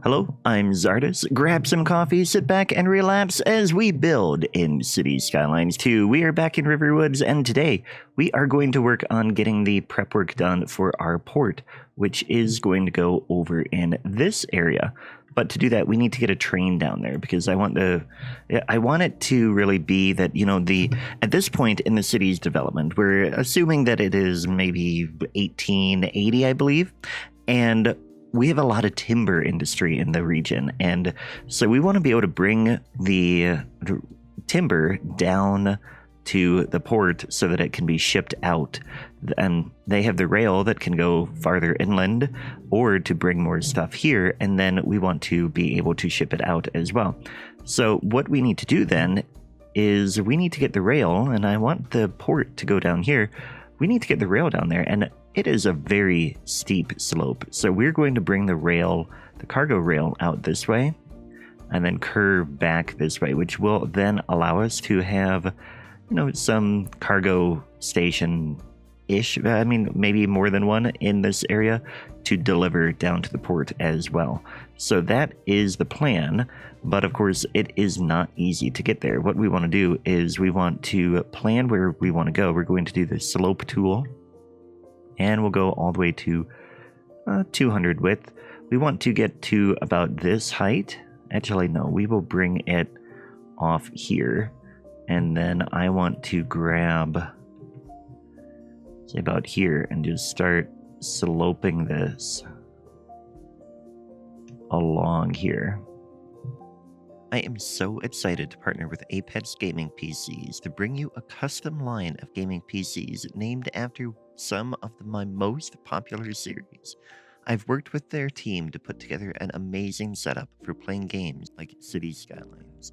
Hello, I'm Czardus. Grab some coffee, sit back, and relax as we build in Cities Skylines 2. We are back in Riverwoods, and today we are going to work on getting the prep work done for our port, which is going to go over in this area. But to do that, we need to get a train down there because I want it to really be that, at this point in the city's development, we're assuming that it is maybe 1880, I believe, and we have a lot of timber industry in the region, and so we want to be able to bring the timber down to the port so that it can be shipped out. And they have the rail that can go farther inland or to bring more stuff here, and then we want to be able to ship it out as well. So what we need to do then is we need to get the rail, and I want the port to go down here. We need to get the rail down there, and it is a very steep slope. So we're going to bring the rail, the cargo rail, out this way and then curve back this way, which will then allow us to have, some cargo station-ish, maybe more than one in this area to deliver down to the port as well. So that is the plan, but of course it is not easy to get there. What we want to do is we want to plan where we want to go. We're going to do the slope tool, and we'll go all the way to 200 width. We want to get to about this height. Actually, no, we will bring it off here. And then I want to grab, say, about here and just start sloping this along here. I am so excited to partner with Apex Gaming PCs to bring you a custom line of gaming PCs named after some of my most popular series. I've worked with their team to put together an amazing setup for playing games like Cities Skylines.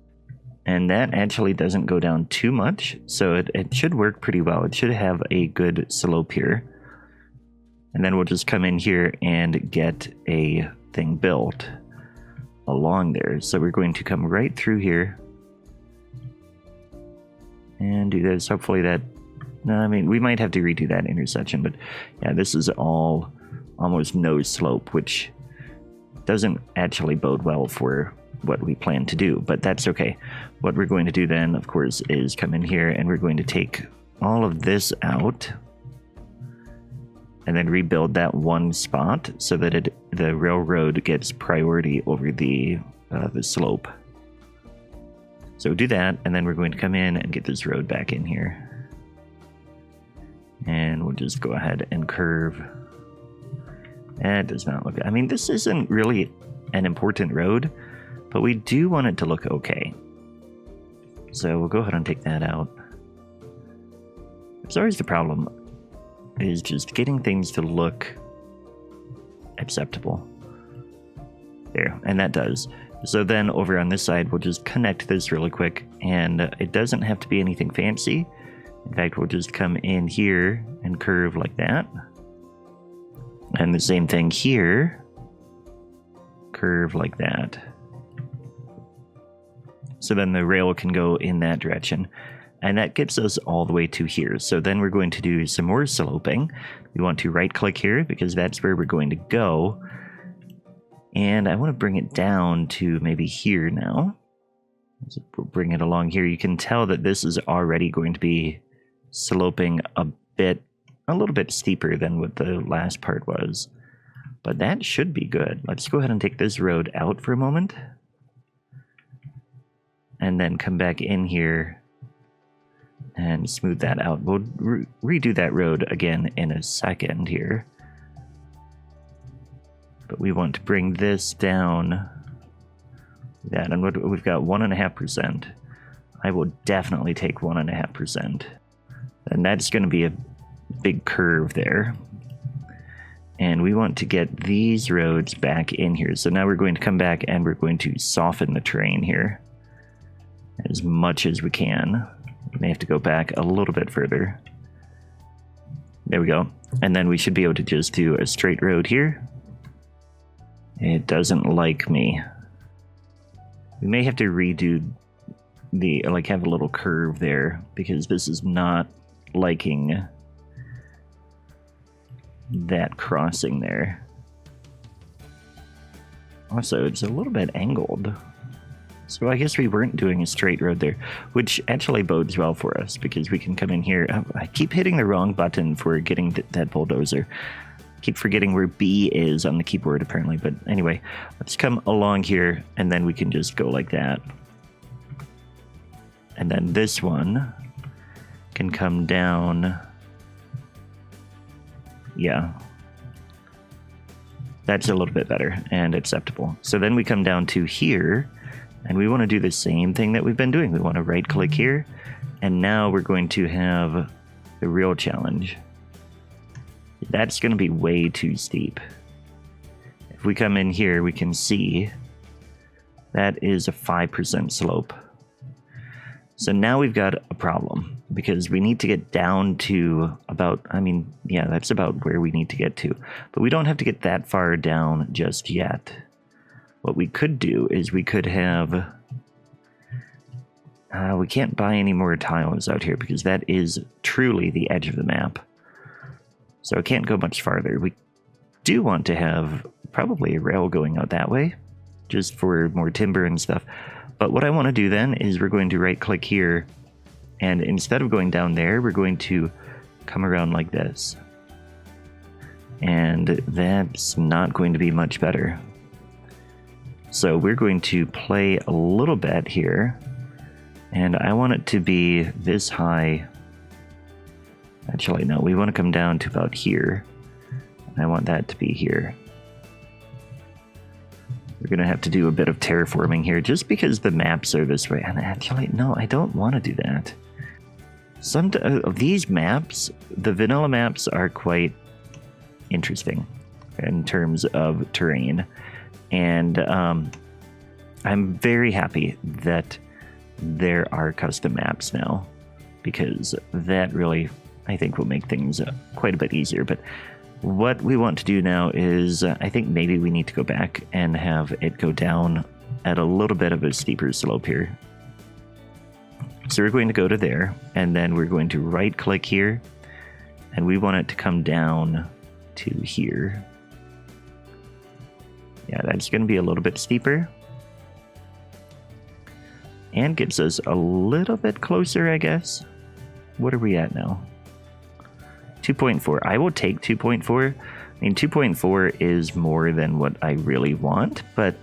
And that actually doesn't go down too much, so it should work pretty well. It should have a good slope here. And then we'll just come in here and get a thing built along there. So we're going to come right through here and do this. Hopefully that, we might have to redo that intersection, but yeah, this is all almost no slope, which doesn't actually bode well for what we plan to do, but that's okay. What we're going to do then, of course, is come in here and we're going to take all of this out and then rebuild that one spot so that the railroad gets priority over the slope. So do that, and then we're going to come in and get this road back in here. And we'll just go ahead and curve. That does not look... this isn't really an important road, but we do want it to look okay. So we'll go ahead and take that out. It's always the problem, is just getting things to look acceptable. There, and that does. So then over on this side, we'll just connect this really quick, and it doesn't have to be anything fancy. In fact, we'll just come in here and curve like that. And the same thing here. Curve like that. So then the rail can go in that direction. And that gets us all the way to here. So then we're going to do some more sloping. We want to right click here because that's where we're going to go. And I want to bring it down to maybe here now. So we'll bring it along here. You can tell that this is already going to be sloping a little bit steeper than what the last part was. But that should be good. Let's go ahead and take this road out for a moment. And then come back in here and smooth that out. We'll redo that road again in a second here. But we want to bring this down. That, and we've got 1.5%. I will definitely take 1.5%. And that's going to be a big curve there. And we want to get these roads back in here. So now we're going to come back and we're going to soften the terrain here as much as we can. We may have to go back a little bit further. There we go. And then we should be able to just do a straight road here. It doesn't like me. We may have to redo have a little curve there because this is not liking that crossing there. Also, it's a little bit angled. So I guess we weren't doing a straight road there, which actually bodes well for us because we can come in here. I keep hitting the wrong button for getting that bulldozer. Keep forgetting where B is on the keyboard apparently, but anyway, let's come along here and then we can just go like that. And then this one can come down. Yeah. That's a little bit better and acceptable. So then we come down to here and we want to do the same thing that we've been doing. We want to right click here and now we're going to have the real challenge. That's going to be way too steep. If we come in here, we can see that is a 5% slope. So now we've got a problem because we need to get down to about, yeah, that's about where we need to get to. But we don't have to get that far down just yet. What we could do is we could have... we can't buy any more tiles out here because that is truly the edge of the map. So it can't go much farther. We do want to have probably a rail going out that way, just for more timber and stuff. But what I want to do then is we're going to right click here, and instead of going down there, we're going to come around like this. And that's not going to be much better. So we're going to play a little bit here, and I want it to be this high. Actually, no, we want to come down to about here. I want that to be here. We're going to have to do a bit of terraforming here just because the maps are this way. And actually, no, I don't want to do that. Some of these maps, the vanilla maps, are quite interesting in terms of terrain. And I'm very happy that there are custom maps now because that really, I think, will make things quite a bit easier. But what we want to do now is, I think maybe we need to go back and have it go down at a little bit of a steeper slope here. So we're going to go to there, and then we're going to right click here, and we want it to come down to here. Yeah, that's going to be a little bit steeper. And gets us a little bit closer, I guess. What are we at now? 2.4. I will take 2.4. I mean, 2.4 is more than what I really want, but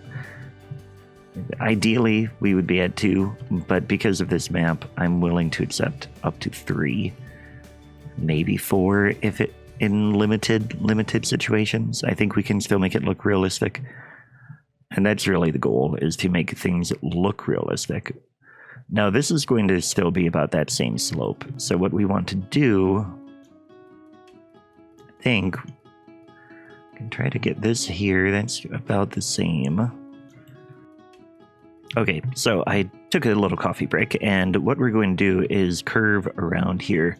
ideally we would be at 2. But because of this map, I'm willing to accept up to 3, maybe 4 if it in limited situations. I think we can still make it look realistic. And that's really the goal, is to make things look realistic. Now, this is going to still be about that same slope. So what we want to do, I think, I can try to get this here. That's about the same. Okay, so I took a little coffee break, and what we're going to do is curve around here,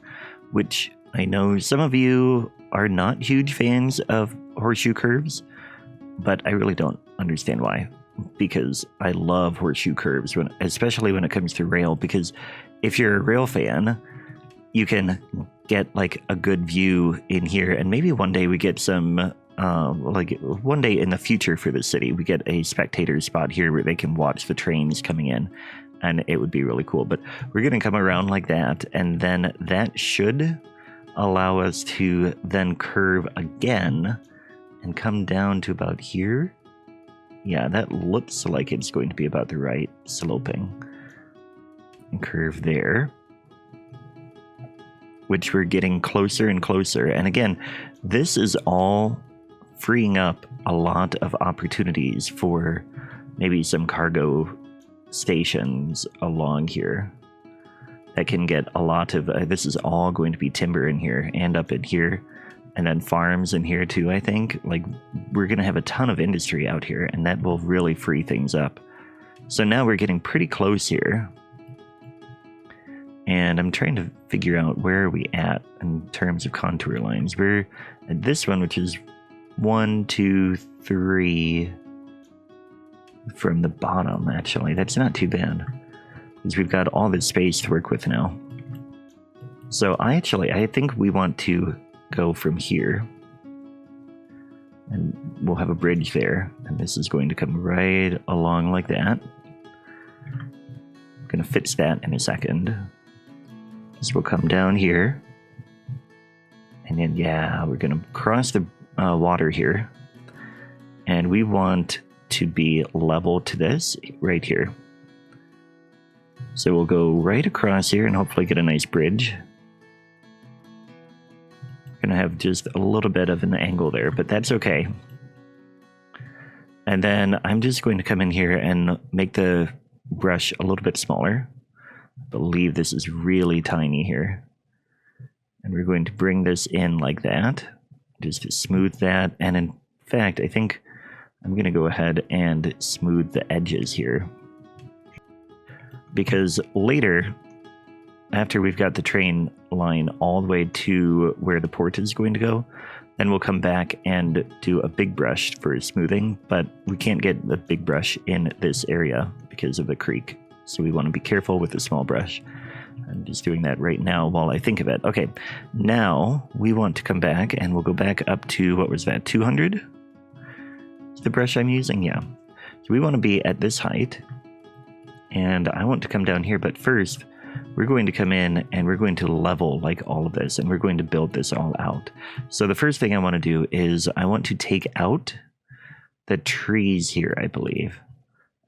which I know some of you are not huge fans of horseshoe curves, but I really don't understand why, because I love horseshoe curves, especially when it comes to rail, because if you're a rail fan, you can get like a good view in here, and maybe one day we get some, like one day in the future for the city, we get a spectator spot here where they can watch the trains coming in, and it would be really cool. But we're going to come around like that, and then that should allow us to then curve again and come down to about here. Yeah, that looks like it's going to be about the right sloping. And curve there, which we're getting closer and closer. And again, this is all freeing up a lot of opportunities for maybe some cargo stations along here that can get a lot of, this is all going to be timber in here and up in here, and then farms in here too. I think like we're going to have a ton of industry out here, and that will really free things up. So now we're getting pretty close here, and I'm trying to figure out where are we at in terms of contour lines. We're at this one, which is 1, 2, 3 from the bottom. Actually, that's not too bad, because we've got all this space to work with now. So I think we want to go from here, And we'll have a bridge there. And this is going to come right along like that. I'm going to fix that in a second. This will come down here. And then, yeah, we're going to cross the water here. And we want to be level to this right here. So we'll go right across here and hopefully get a nice bridge. Gonna have just a little bit of an angle there, but that's okay. And then I'm just going to come in here and make the brush a little bit smaller. I believe this is really tiny here. And we're going to bring this in like that, just to smooth that. And in fact, I think I'm going to go ahead and smooth the edges here. Because later, after we've got the train line all the way to where the port is going to go, then we'll come back and do a big brush for smoothing. But we can't get the big brush in this area because of the creek. So we want to be careful with the small brush. I'm just doing that right now while I think of it. Okay, now we want to come back and we'll go back up to, what was that, 200? The brush I'm using, yeah. So we want to be at this height, and I want to come down here, but first we're going to come in and we're going to level like all of this, and we're going to build this all out. So the first thing I want to do is I want to take out the trees here, I believe,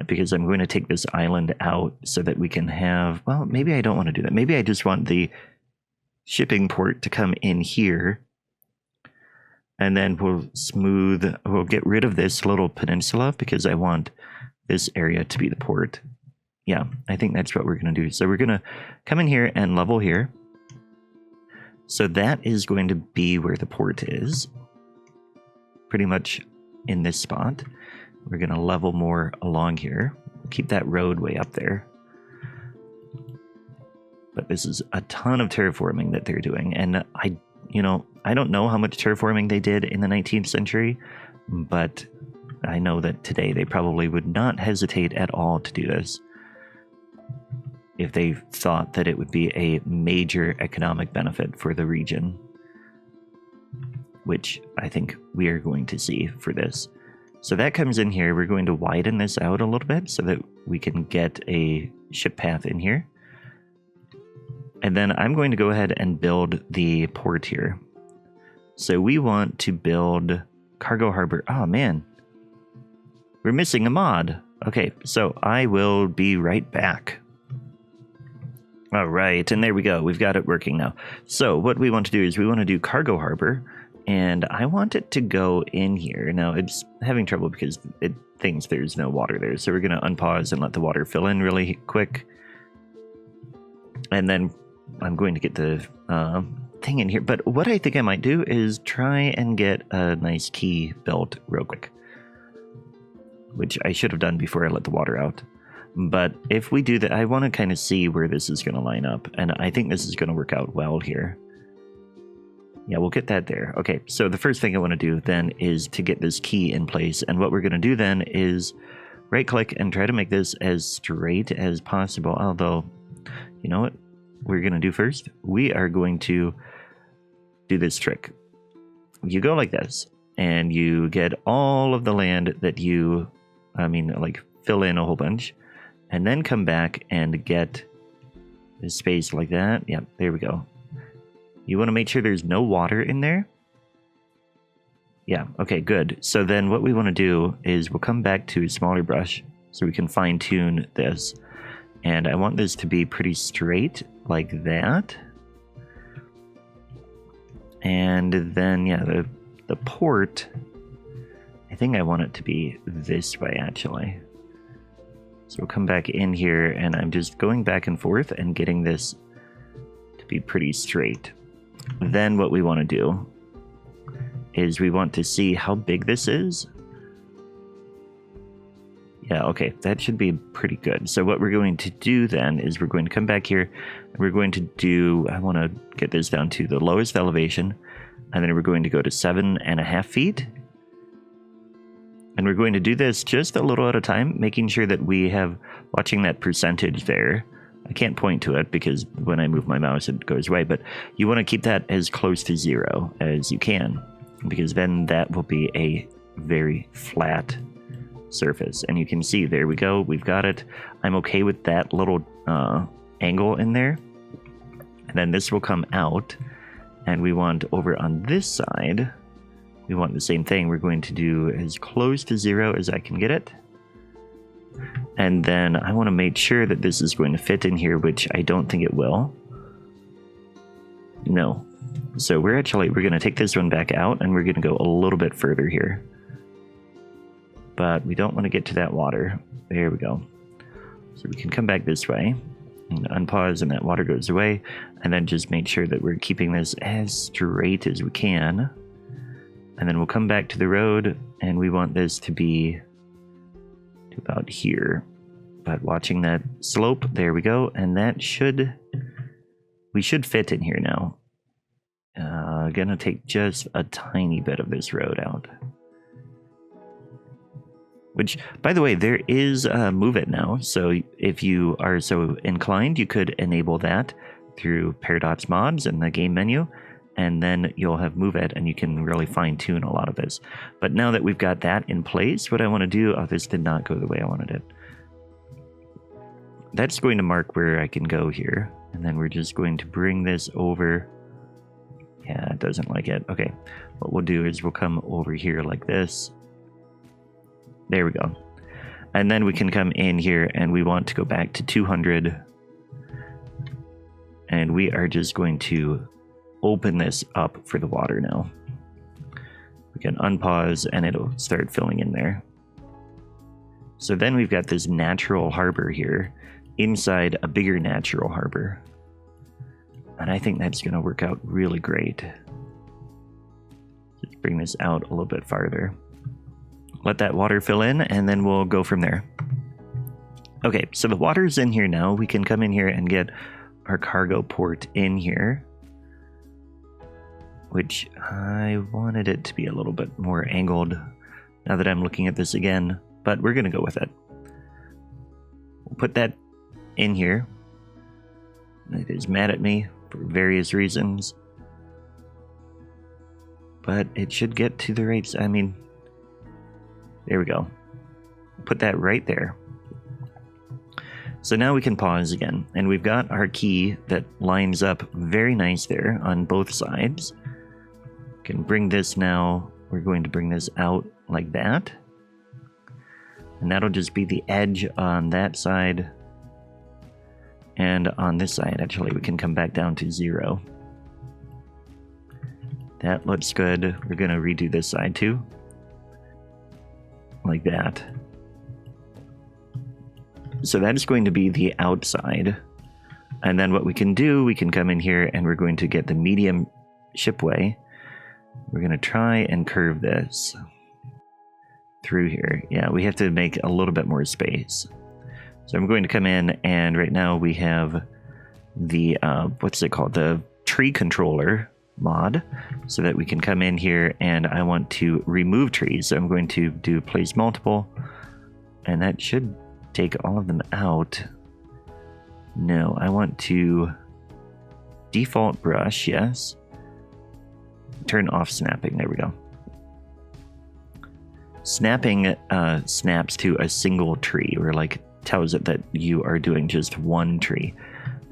because I'm going to take this island out so that we can have, well, maybe I don't want to do that. Maybe I just want the shipping port to come in here. And then we'll get rid of this little peninsula because I want this area to be the port. Yeah, I think that's what we're going to do. So we're going to come in here and level here. So that is going to be where the port is. Pretty much in this spot. We're going to level more along here. Keep that road way up there. But this is a ton of terraforming that they're doing. And I don't know how much terraforming they did in the 19th century, but I know that today they probably would not hesitate at all to do this if they thought that it would be a major economic benefit for the region, which I think we are going to see for this. So that comes in here. We're going to widen this out a little bit so that we can get a ship path in here. And then I'm going to go ahead and build the port here. So we want to build cargo harbor. Oh man, we're missing a mod. Okay, so I will be right back. All right, and there we go. We've got it working now. So what we want to do is we want to do cargo harbor, and I want it to go in here. Now it's having trouble because it thinks there's no water there. So we're going to unpause and let the water fill in really quick. And then I'm going to get the thing in here. But what I think I might do is try and get a nice key built real quick, which I should have done before I let the water out. But if we do that, I want to kind of see where this is going to line up. And I think this is going to work out well here. Yeah, we'll get that there. Okay, so the first thing I want to do then is to get this key in place. And what we're going to do then is right click and try to make this as straight as possible. Although, you know what we're going to do first? We are going to do this trick. You go like this and you get all of the land that you, fill in a whole bunch, and then come back and get this space like that. Yeah, there we go. You want to make sure there's no water in there. Yeah, okay, good. So then what we want to do is we'll come back to a smaller brush so we can fine tune this. And I want this to be pretty straight like that. And then, yeah, the port, I think I want it to be this way, actually. So we'll come back in here, and I'm just going back and forth and getting this to be pretty straight. Then what we want to do is we want to see how big this is. Yeah, okay, that should be pretty good. So what we're going to do then is we're going to come back here, and we're going to do, I want to get this down to the lowest elevation, and then we're going to go to 7.5 feet. And we're going to do this just a little at a time, making sure that we have, watching that percentage there. I can't point to it because when I move my mouse it goes away, but you want to keep that as close to 0 as you can, because then that will be a very flat surface. And you can see, there we go, we've got it. I'm okay with that little angle in there. And then this will come out, and we want over on this side, we want the same thing. We're going to do as close to 0 as I can get it. And then I want to make sure that this is going to fit in here, which I don't think it will. No. So we're going to take this one back out, and we're going to go a little bit further here. But we don't want to get to that water. There we go. So we can come back this way and unpause, and that water goes away. And then just make sure that we're keeping this as straight as we can. And then we'll come back to the road, and we want this to be to about here. But watching that slope, there we go. And that we should fit in here now. Gonna take just a tiny bit of this road out. Which, by the way, there is Move It now. So if you are so inclined, you could enable that through Paradox Mods in the game menu. And then you'll have Move It, and you can really fine-tune a lot of this. But now that we've got that in place, what I want to do... Oh, this did not go the way I wanted it. That's going to mark where I can go here. And then we're just going to bring this over. Yeah, it doesn't like it. Okay, what we'll do is we'll come over here like this. There we go. And then we can come in here, and we want to go back to 200. And we are just going to open this up for the water now. We can unpause, and it'll start filling in there. So then we've got this natural harbor here inside a bigger natural harbor. And I think that's going to work out really great. Just bring this out a little bit farther. Let that water fill in, and then we'll go from there. Okay, so the water's in here now. We can come in here and get our cargo port in here, which I wanted it to be a little bit more angled now that I'm looking at this again, but we're going to go with it. We'll put that in here. It is mad at me for various reasons, but it should get to the right... I mean, there we go. Put that right there. So now we can pause again, and we've got our key that lines up very nice there on both sides. Can bring this now. We're going to bring this out like that, and that'll just be the edge on that side. And on this side, actually, we can come back down to 0. That looks good. We're going to redo this side too. Like that. So that's going to be the outside. And then what we can do, we can come in here, and we're going to get the medium shipway. We're going to try and curve this through here. Yeah, we have to make a little bit more space. So I'm going to come in, and right now we have the, what's it called? The tree controller mod, so that we can come in here, and I want to remove trees. So I'm going to do place multiple, and that should take all of them out. No, I want to default brush, yes. Turn off snapping, there we go. Snapping snaps to a single tree, or like tells it that you are doing just one tree.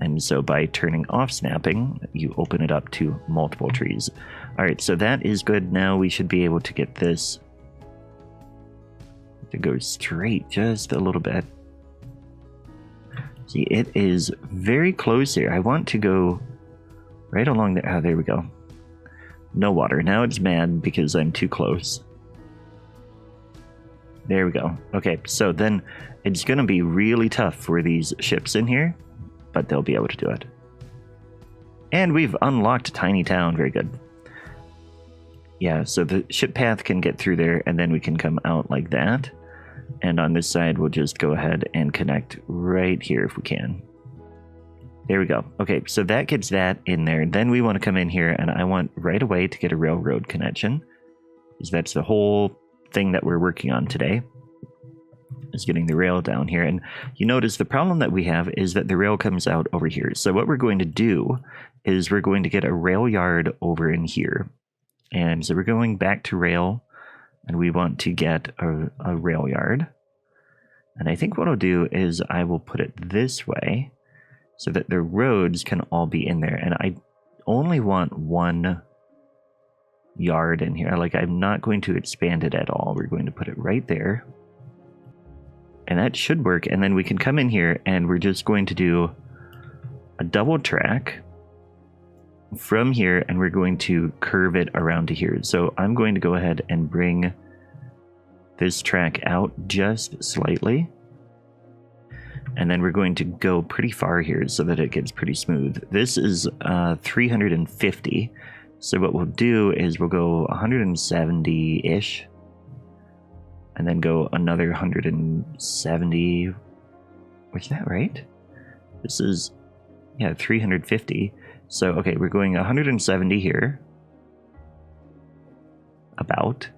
And so by turning off snapping, you open it up to multiple trees. All right, so that is good. Now we should be able to get this to go straight just a little bit. See, it is very close here. I want to go right along there. Oh, there we go. No water. Now it's mad because I'm too close. There we go. Okay, so then it's going to be really tough for these ships in here, but they'll be able to do it. And we've unlocked Tiny Town. Very good. Yeah, so the ship path can get through there, and then we can come out like that. And on this side, we'll just go ahead and connect right here if we can. There we go. Okay, so that gets that in there. Then we want to come in here, and I want right away to get a railroad connection, because that's the whole thing that we're working on today, is getting the rail down here. And you notice the problem that we have is that the rail comes out over here. So what we're going to do is we're going to get a rail yard over in here. And so we're going back to rail, and we want to get a rail yard. And I think what I'll do is I will put it this way so that the roads can all be in there. And I only want one yard in here. Like, I'm not going to expand it at all. We're going to put it right there. And that should work. And then we can come in here and we're just going to do a double track from here, and we're going to curve it around to here. So I'm going to go ahead and bring this track out just slightly. And then we're going to go pretty far here so that it gets pretty smooth. This is 350. So what we'll do is we'll go 170-ish. And then go another 170. Was that right? This is, yeah, 350. So, okay, we're going 170 here. About.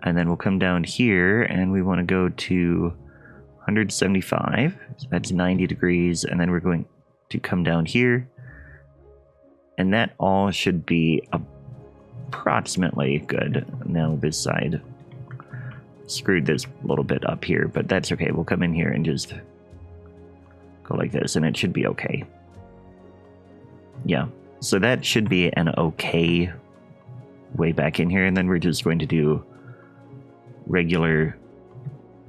And then we'll come down here and we want to go to 175. So that's 90 degrees. And then we're going to come down here. And that all should be approximately good. Now this side screwed this a little bit up here, but that's okay. We'll come in here and just go like this and it should be okay. Yeah, so that should be an okay way back in here. And then we're just going to do regular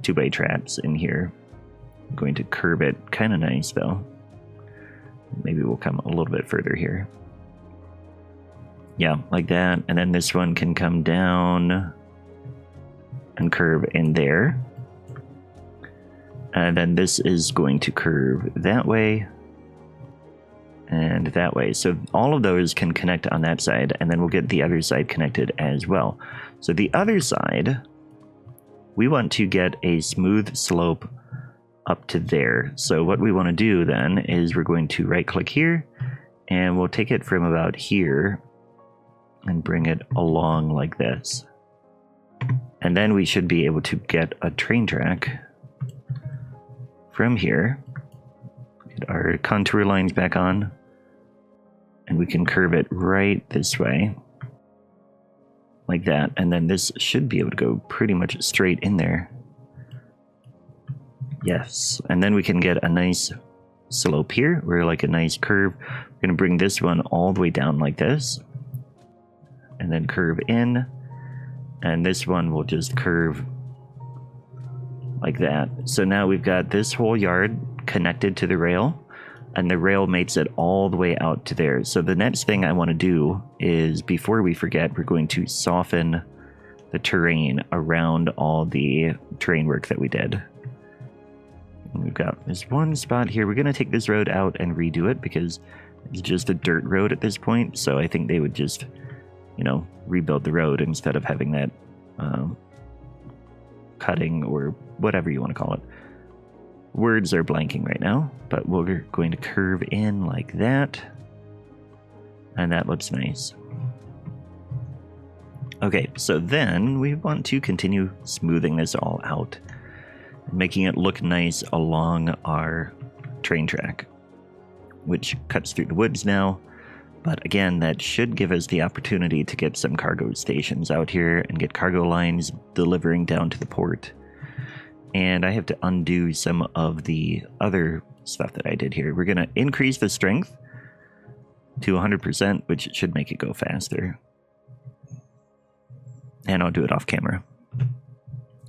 2x tracks in here. I'm going to curve it kind of nice though. Maybe we'll come a little bit further here. Yeah, like that. And then this one can come down and curve in there. And then this is going to curve that way and that way. So all of those can connect on that side, and then we'll get the other side connected as well. So the other side, we want to get a smooth slope up to there. So what we want to do then is we're going to right click here and we'll take it from about here and bring it along like this. And then we should be able to get a train track from here. Get our contour lines back on. And we can curve it right this way. Like that. And then this should be able to go pretty much straight in there. Yes. And then we can get a nice slope here. We're like a nice curve. We're going to bring this one all the way down like this. And then curve in. And this one will just curve like that. So now we've got this whole yard connected to the rail, and the rail makes it all the way out to there. So the next thing I want to do is, before we forget, we're going to soften the terrain around all the terrain work that we did. And we've got this one spot here. We're going to take this road out and redo it because it's just a dirt road at this point. So I think they would just, you know, rebuild the road instead of having that cutting or whatever you want to call it. Words are blanking right now, but we're going to curve in like that. And that looks nice. Okay, so then we want to continue smoothing this all out, making it look nice along our train track, which cuts through the woods now. But again, that should give us the opportunity to get some cargo stations out here and get cargo lines delivering down to the port. And I have to undo some of the other stuff that I did here. We're going to increase the strength to 100%, which should make it go faster. And I'll do it off camera.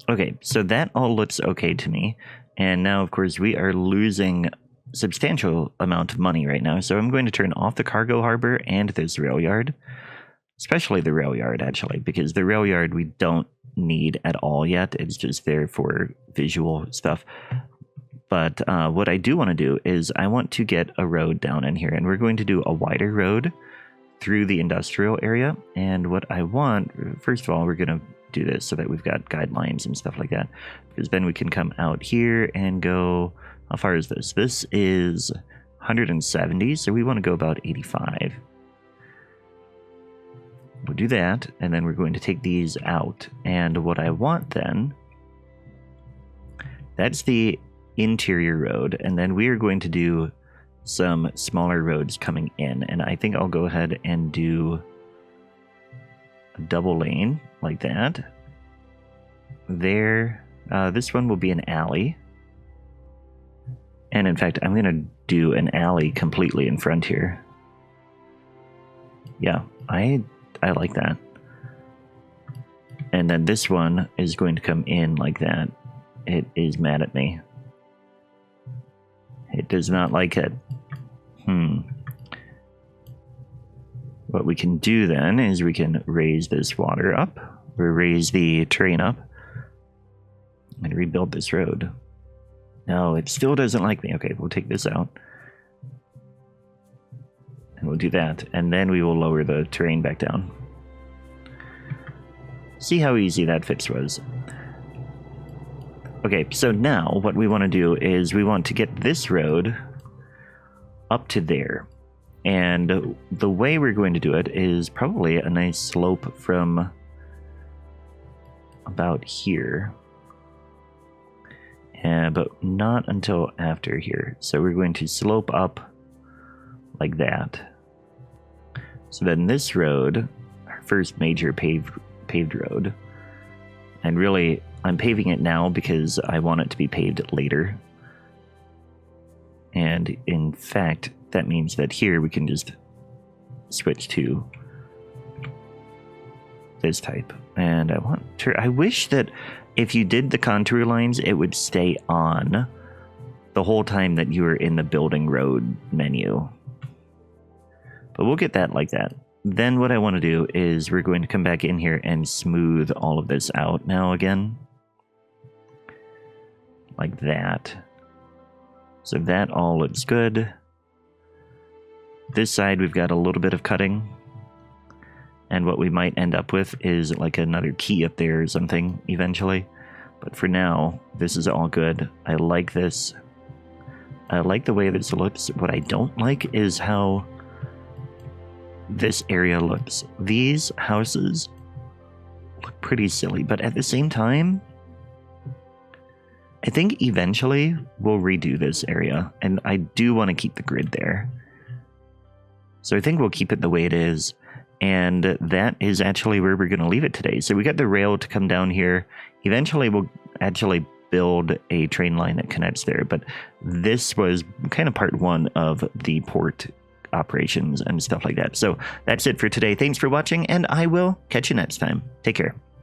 Okay, so that all looks okay to me. And now, of course, we are losing substantial amount of money right now. So I'm going to turn off the cargo harbor and this rail yard. Especially the rail yard, actually, because the rail yard we don't need at all yet. It's just there for visual stuff. But what I do want to do is I want to get a road down in here. And we're going to do a wider road through the industrial area. And what I want, first of all, we're going to do this so that we've got guidelines and stuff like that. Because then we can come out here and go... How far is this? This is 170, so we want to go about 85. We'll do that, and then we're going to take these out. And what I want then, that's the interior road, and then we are going to do some smaller roads coming in. And I think I'll go ahead and do a double lane like that. there. This one will be an alley. And in fact, I'm going to do an alley completely in front here. Yeah, I like that. And then this one is going to come in like that. It is mad at me. It does not like it. What we can do then is we can raise this water up, or raise the terrain up, and rebuild this road. No, it still doesn't like me. Okay, we'll take this out. And we'll do that, and then we will lower the terrain back down. See how easy that fix was. Okay, so now what we want to do is we want to get this road up to there. And the way we're going to do it is probably a nice slope from about here. But not until after here. So we're going to slope up like that. So then this road, our first major paved road, and really I'm paving it now because I want it to be paved later. And in fact, that means that here we can just switch to this type. And I wish that if you did the contour lines, it would stay on the whole time that you were in the building road menu. But we'll get that like that. Then what I want to do is we're going to come back in here and smooth all of this out now again. Like that. So that all looks good. This side we've got a little bit of cutting. And what we might end up with is like another key up there or something eventually. But for now, this is all good. I like this. I like the way this looks. What I don't like is how this area looks. These houses look pretty silly, but at the same time, I think eventually we'll redo this area, and I do want to keep the grid there. So I think we'll keep it the way it is, and that is actually where we're going to leave it today. So we got the rail to come down here. Eventually we'll actually build a train line that connects there, but this was kind of part one of the port operations and stuff like that. So that's it for today. Thanks for watching, and I will catch you next time. Take care.